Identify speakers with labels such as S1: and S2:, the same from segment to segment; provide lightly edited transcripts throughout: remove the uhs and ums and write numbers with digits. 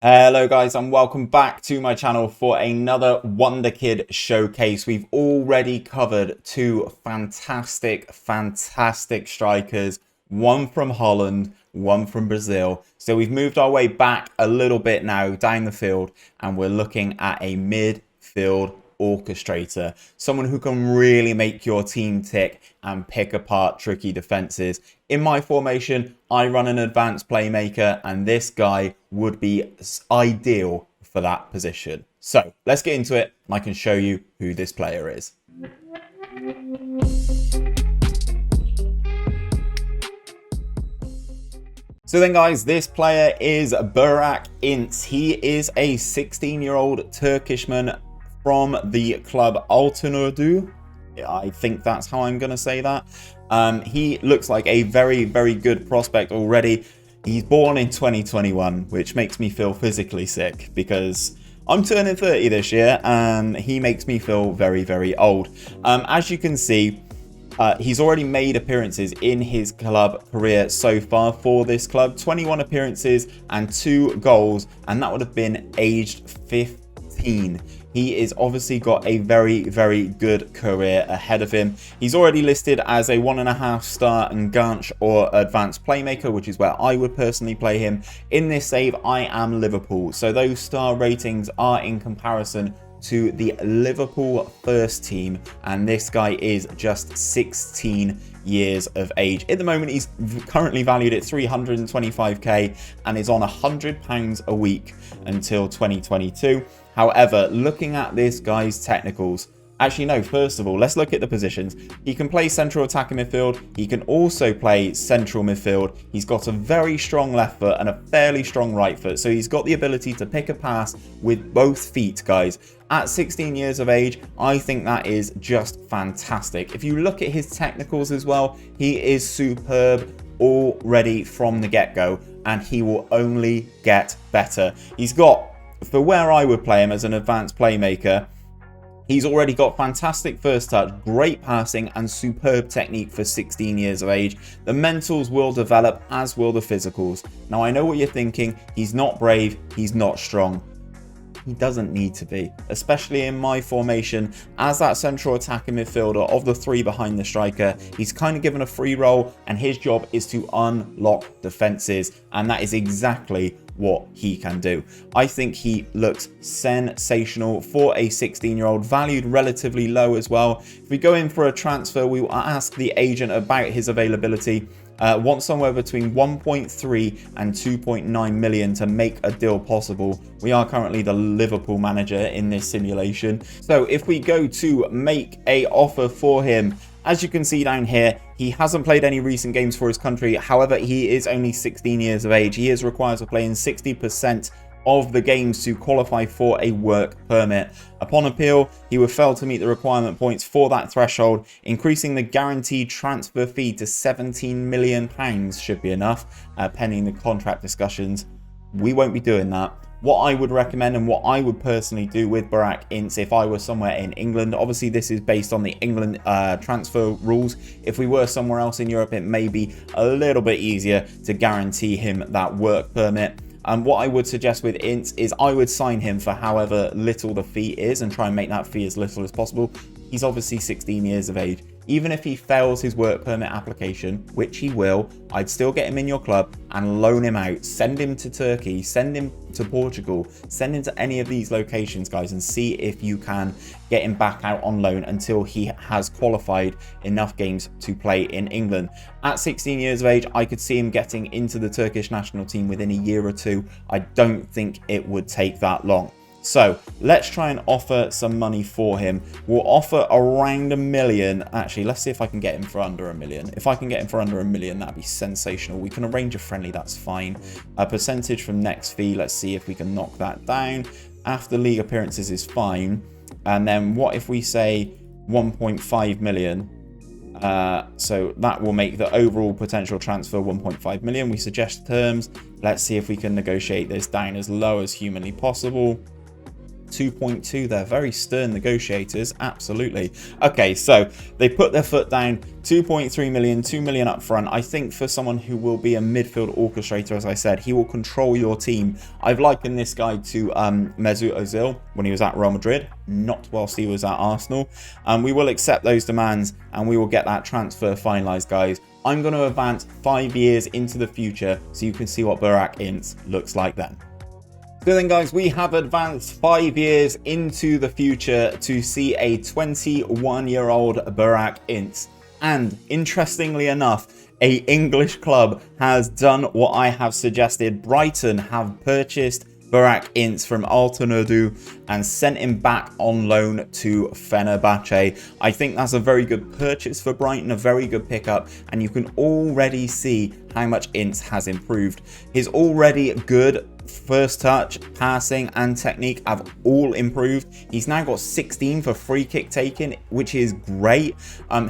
S1: Hello guys and welcome back to my channel for another Wonderkid showcase. We've already covered two fantastic strikers, one from Holland, one from Brazil. So we've moved our way back a little bit now down the field and we're looking at a midfield orchestrator, someone who can really make your team tick and pick apart tricky defenses. In my formation, I run an advanced playmaker, and this guy would be ideal for that position. So let's get into it, and I can show you who this player is. So then guys, this player is Burak Ince. He is a 16-year-old Turkishman from the club 𝘼𝙗𝙤. I think that's how I'm going to say that. He looks like a very good prospect already. He's born in 2021, which makes me feel physically sick because I'm turning 30 this year and he makes me feel very old. As you can see, he's already made appearances in his club career so far for this club. 21 appearances and 2 goals, and that would have been aged 15. He is obviously got a very good career ahead of him. He's already listed as a 1.5 star 𝘼𝙗𝙤𝙕 or advanced playmaker, which is where I would personally play him. In this save, I am Liverpool, so those star ratings are in comparison to the Liverpool first team, and this guy is just 16 years of age. At the moment, he's currently valued at 325k and is on £100 a week until 2022. However, looking at this guy's technicals, actually no, first of all, let's look at the positions. He can play central attacking midfield. He can also play central midfield. He's got a very strong left foot and a fairly strong right foot. So he's got the ability to pick a pass with both feet, guys. At 16 years of age, I think that is just fantastic. If you look at his technicals as well, he is superb already from the get-go, and he will only get better. He's got, for where I would play him as an advanced playmaker, he's already got fantastic first touch, great passing, and superb technique for 16 years of age. The mentals will develop, as will the physicals. Now, I know what you're thinking. He's not brave. He's not strong. He doesn't need to be, especially in my formation as that central attacking midfielder of the 3 behind the striker. He's kind of given a free role, and his job is to unlock defenses, and that is exactly what he can do. I think he looks sensational for a 16-year-old, valued relatively low as well. If we go in for a transfer, we will ask the agent about his availability. Want somewhere between 1.3 and 2.9 million to make a deal possible. We are currently the Liverpool manager in this simulation. So if we go to make a offer for him, as you can see down here, he hasn't played any recent games for his country. However, he is only 16 years of age. He is required to play in 60% of the games to qualify for a work permit. Upon appeal, he would fail to meet the requirement points for that threshold. Increasing the guaranteed transfer fee to £17 million should be enough, pending the contract discussions. We won't be doing that. What I would recommend and what I would personally do with Burak Ince if I were somewhere in England, obviously this is based on the England transfer rules. If we were somewhere else in Europe, it may be a little bit easier to guarantee him that work permit. And what I would suggest with Ince is I would sign him for however little the fee is and try and make that fee as little as possible. He's obviously 16 years of age. Even if he fails his work permit application, which he will, I'd still get him in your club and loan him out. Send him to Turkey, send him to Portugal, send him to any of these locations, guys, and see if you can get him back out on loan until he has qualified enough games to play in England. At 16 years of age, I could see him getting into the Turkish national team within a year or two. I don't think it would take that long. So let's try and offer some money for him. We'll offer around $1 million. Actually, let's see if I can get him for under $1 million. If I can get him for under $1 million, that'd be sensational. We can arrange a friendly, that's fine. A percentage from next fee, let's see if we can knock that down. After league appearances is fine. And then what if we say 1.5 million? So that will make the overall potential transfer 1.5 million. We suggest terms. Let's see if we can negotiate this down as low as humanly possible. 2.2. They're very stern negotiators, absolutely. Okay, so they put their foot down, 2.3 million, 2 million up front. I think for someone who will be a midfield orchestrator, as I said, he will control your team. I've likened this guy to Mesut Ozil when he was at Real Madrid, not whilst he was at Arsenal. We will accept those demands and we will get that transfer finalised, guys. I'm going to advance 5 years into the future so you can see what Burak Ince looks like then. So then, guys, we have advanced 5 years into the future to see a 21-year-old Burak Ince. And interestingly enough, a English club has done what I have suggested. Brighton have purchased Burak Ince from 𝘼𝙗𝙕 and sent him back on loan to Fenerbahce. I think that's a very good purchase for Brighton, a very good pickup, and you can already see how much Ince has improved. His already good first touch, passing and technique have all improved. He's now got 16 for free kick taken, which is great.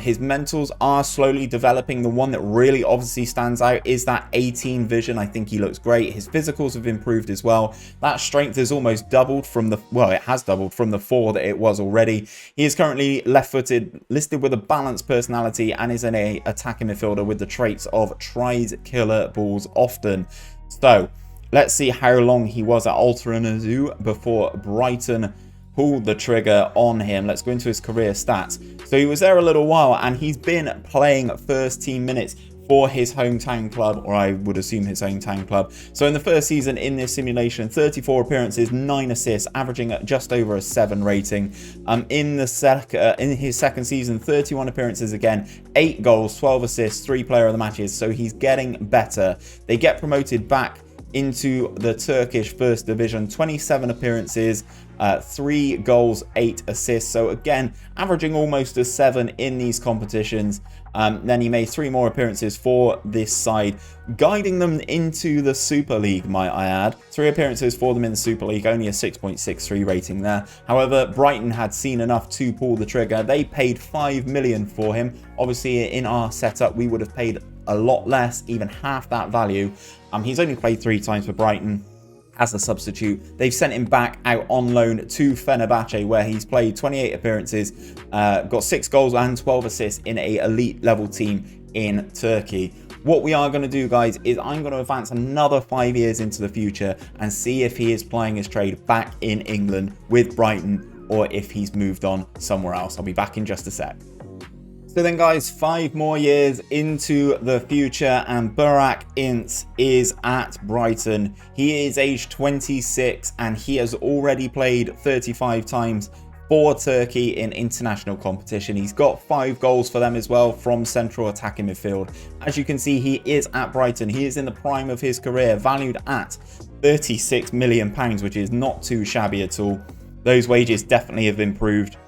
S1: His mentals are slowly developing. The one that really obviously stands out is that 18 vision. I think he looks great. His physicals have improved as well. That strength has almost doubled from the, well, it has doubled from the 4 that it was already. He is currently left-footed, listed with a balanced personality, and is an attacking midfielder with the traits of tries killer balls often. So let's see how long he was at 𝘼𝙗𝙕 before Brighton pulled the trigger on him. Let's go into his career stats. So he was there a little while and he's been playing first team minutes for his hometown club, or I would assume his hometown club. So in the first season in this simulation, 34 appearances, 9 assists, averaging at just over a 7 rating. In his second season, 31 appearances again, 8 goals, 12 assists, 3 player of the matches. So he's getting better. They get promoted back into the Turkish First Division, 27 appearances, 3 goals, 8 assists. So again, averaging almost a 7 in these competitions. Then he made 3 more appearances for this side, guiding them into the Super League, might I add. 3 appearances for them in the Super League, only a 6.63 rating there. However, Brighton had seen enough to pull the trigger. They paid 5 million for him. Obviously, in our setup, we would have paid a lot less, even half that value. He's only played 3 times for Brighton as a substitute. They've sent him back out on loan to Fenerbahce, where he's played 28 appearances, got 6 goals and 12 assists in a elite level team in Turkey. What we are going to do, guys, is I'm going to advance another 5 years into the future and see if he is playing his trade back in England with Brighton or if he's moved on somewhere else. I'll be back in just a sec. So then, guys, 5 more years into the future and Burak Ince is at Brighton. He is aged 26 and he has already played 35 times for Turkey in international competition. He's got 5 goals for them as well from central attacking midfield. As you can see, he is at Brighton. He is in the prime of his career, valued at £36 million, which is not too shabby at all. Those wages definitely have improved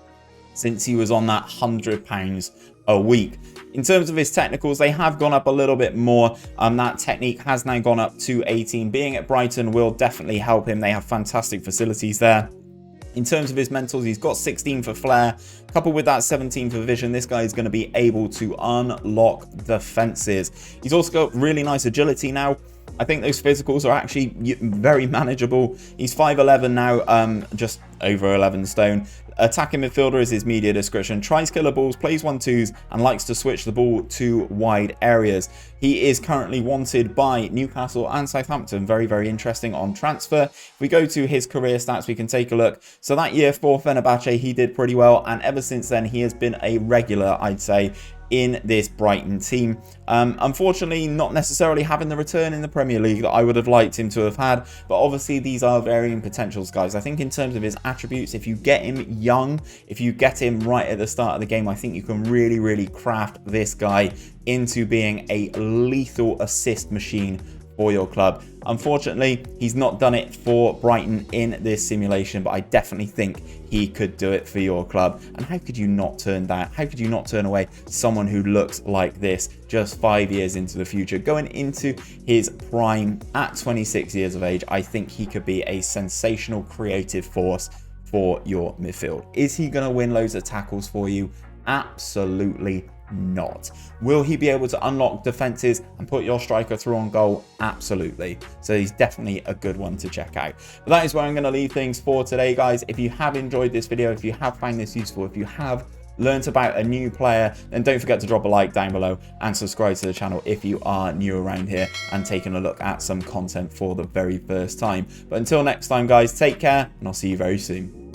S1: since he was on that £100 a week. In terms of his technicals, they have gone up a little bit more. That technique has now gone up to 18. Being at Brighton will definitely help him. They have fantastic facilities there. In terms of his mentals, he's got 16 for flair, coupled with that 17 for vision. This guy is going to be able to unlock defenses. He's also got really nice agility now. I think those physicals are actually very manageable. He's 5'11 now, just over 11 stone. Attacking midfielder is his media description. Tries killer balls, plays 1-2s, and likes to switch the ball to wide areas. He is currently wanted by Newcastle and Southampton. Very, very interesting on transfer. If we go to his career stats, we can take a look. So that year for Fenerbahce, he did pretty well. And ever since then, he has been a regular, I'd say, in this Brighton team. Unfortunately, not necessarily having the return in the Premier League that I would have liked him to have had, but obviously these are varying potentials, guys. I think in terms of his attributes, if you get him young, if you get him right at the start of the game, I think you can really, really craft this guy into being a lethal assist machine for your club. Unfortunately, he's not done it for Brighton in this simulation, but I definitely think he could do it for your club. And how could you not turn that? How could you not turn away someone who looks like this just 5 years into the future? Going into his prime at 26 years of age, I think he could be a sensational creative force for your midfield. Is he going to win loads of tackles for you? Absolutely not. Will he be able to unlock defenses and put your striker through on goal? Absolutely. So he's definitely a good one to check out. But that is where I'm going to leave things for today, guys. If you have enjoyed this video, if you have found this useful, if you have learnt about a new player, then don't forget to drop a like down below and subscribe to the channel if you are new around here and taking a look at some content for the very first time. But until next time, guys, take care, and I'll see you very soon.